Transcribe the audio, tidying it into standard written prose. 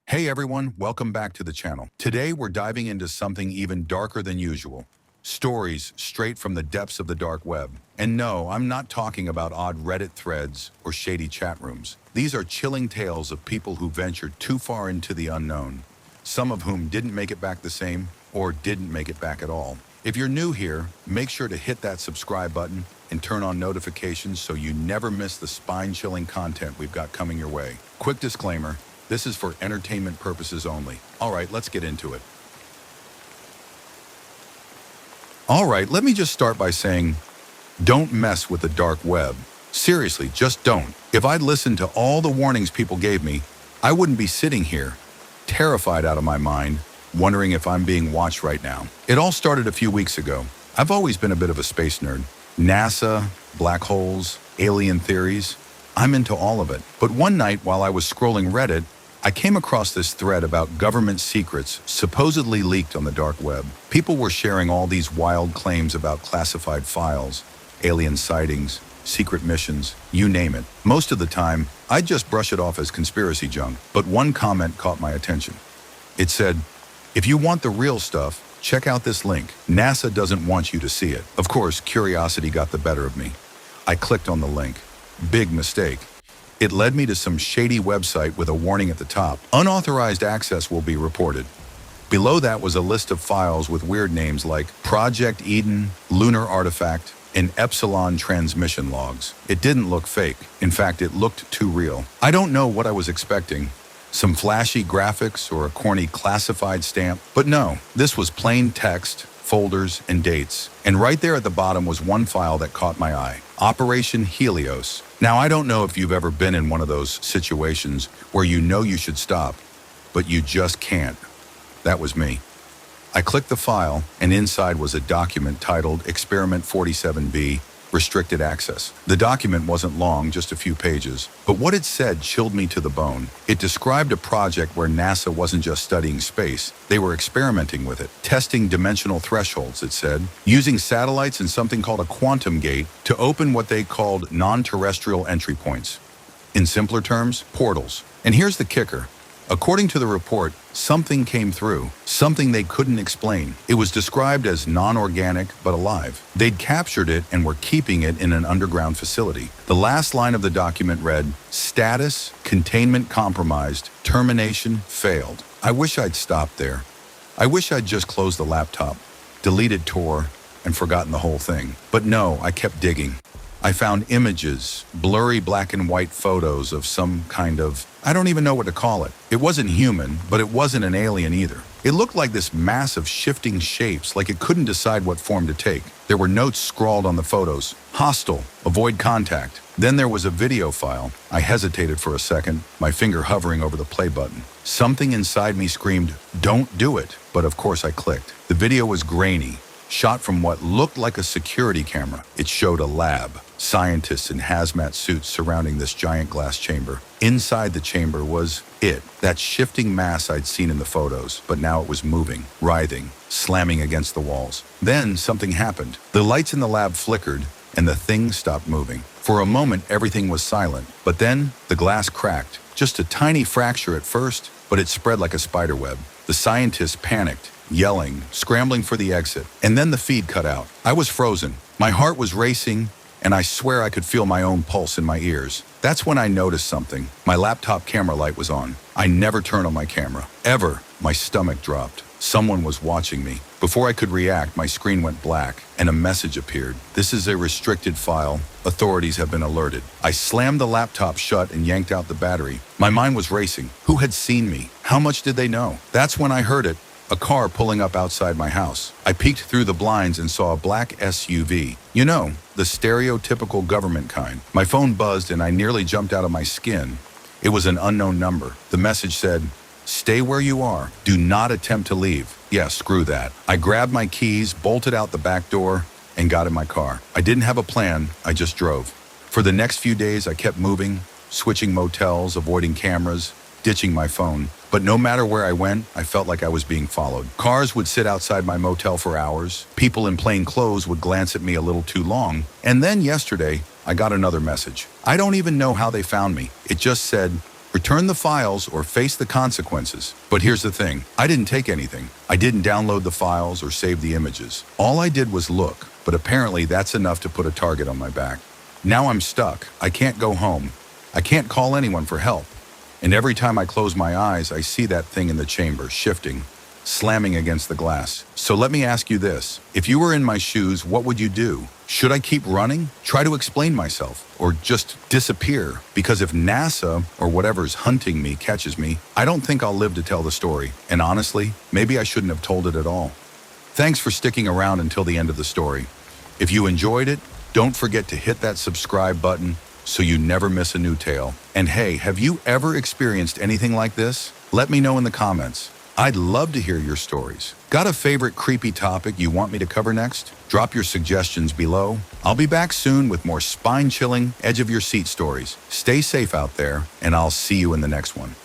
Hey everyone, welcome back to the channel. Today we're diving into something even darker than usual. Stories straight from the depths of the dark web. And no, I'm not talking about odd Reddit threads or shady chat rooms. These are chilling tales of people who ventured too far into the unknown, some of whom didn't make it back the same or didn't make it back at all. If you're new here, make sure to hit that subscribe button and turn on notifications so you never miss the spine-chilling content we've got coming your way. Quick disclaimer, this is for entertainment purposes only. All right, let's get into it. All right, let me just start by saying, don't mess with the dark web. Seriously, just don't. If I'd listened to all the warnings people gave me, I wouldn't be sitting here, terrified out of my mind, wondering if I'm being watched right now. It all started a few weeks ago. I've always been a bit of a space nerd. NASA, black holes, alien theories, I'm into all of it. But one night while I was scrolling Reddit, I came across this thread about government secrets supposedly leaked on the dark web. People were sharing all these wild claims about classified files, alien sightings, secret missions, you name it. Most of the time, I'd just brush it off as conspiracy junk, but one comment caught my attention. It said, "If you want the real stuff, check out this link. NASA doesn't want you to see it." Of course, curiosity got the better of me. I clicked on the link. Big mistake. It led me to some shady website with a warning at the top. Unauthorized access will be reported. Below that was a list of files with weird names like Project Eden, Lunar Artifact, and Epsilon transmission logs. It didn't look fake. In fact, it looked too real. I don't know what I was expecting. Some flashy graphics or a corny classified stamp. But no, this was plain text, folders, and dates. And right there at the bottom was one file that caught my eye. Operation Helios. Now, I don't know if you've ever been in one of those situations where you know you should stop, but you just can't. That was me. I clicked the file, and inside was a document titled Experiment 47B, Restricted Access. The document wasn't long, just a few pages, but what it said chilled me to the bone. It described a project where NASA wasn't just studying space, they were experimenting with it, testing dimensional thresholds, it said, using satellites and something called a quantum gate to open what they called non-terrestrial entry points. In simpler terms, portals. And here's the kicker. According to the report, something came through, something they couldn't explain. It was described as non-organic but alive. They'd captured it and were keeping it in an underground facility. The last line of the document read, "Status, containment compromised, termination failed." I wish I'd stopped there. I wish I'd just closed the laptop, deleted Tor, and forgotten the whole thing. But no, I kept digging. I found images, blurry black and white photos of some kind of, I don't even know what to call it. It wasn't human, but it wasn't an alien either. It looked like this mass of shifting shapes, like it couldn't decide what form to take. There were notes scrawled on the photos. Hostile, avoid contact. Then there was a video file. I hesitated for a second, my finger hovering over the play button. Something inside me screamed, "Don't do it." But of course I clicked. The video was grainy, shot from what looked like a security camera. It showed a lab, scientists in hazmat suits surrounding this giant glass chamber. Inside the chamber was it, that shifting mass I'd seen in the photos, but now it was moving, writhing, slamming against the walls. Then something happened. The lights in the lab flickered, and the thing stopped moving. For a moment, everything was silent, but then the glass cracked. Just a tiny fracture at first, but it spread like a spider web. The scientists panicked, yelling, scrambling for the exit, and then the feed cut out. I was frozen. My heart was racing, and I swear I could feel my own pulse in my ears. That's when I noticed something. My laptop camera light was on. I never turn on my camera. Ever. My stomach dropped. Someone was watching me. Before I could react, my screen went black, and a message appeared. "This is a restricted file. Authorities have been alerted." I slammed the laptop shut and yanked out the battery. My mind was racing. Who had seen me? How much did they know? That's when I heard it. A car pulling up outside my house. I peeked through the blinds and saw a black SUV. You know, the stereotypical government kind. My phone buzzed and I nearly jumped out of my skin. It was an unknown number. The message said, "Stay where you are. Do not attempt to leave." Yeah, screw that. I grabbed my keys, bolted out the back door, and got in my car. I didn't have a plan. I just drove. For the next few days, I kept moving, switching motels, avoiding cameras, ditching my phone. But no matter where I went, I felt like I was being followed. Cars would sit outside my motel for hours. People in plain clothes would glance at me a little too long. And then yesterday, I got another message. I don't even know how they found me. It just said, Return the files or face the consequences. But here's the thing, I didn't take anything. I didn't download the files or save the images. All I did was look, but apparently that's enough to put a target on my back. Now I'm stuck. I can't go home. I can't call anyone for help. And every time I close my eyes, I see that thing in the chamber, shifting, slamming against the glass. So let me ask you this. If you were in my shoes, what would you do? Should I keep running? Try to explain myself? Or just disappear? Because if NASA or whatever's hunting me catches me, I don't think I'll live to tell the story. And honestly, maybe I shouldn't have told it at all. Thanks for sticking around until the end of the story. If you enjoyed it, don't forget to hit that subscribe button so you never miss a new tale. And hey, have you ever experienced anything like this? Let me know in the comments. I'd love to hear your stories. Got a favorite creepy topic you want me to cover next? Drop your suggestions below. I'll be back soon with more spine-chilling, edge-of-your-seat stories. Stay safe out there, and I'll see you in the next one.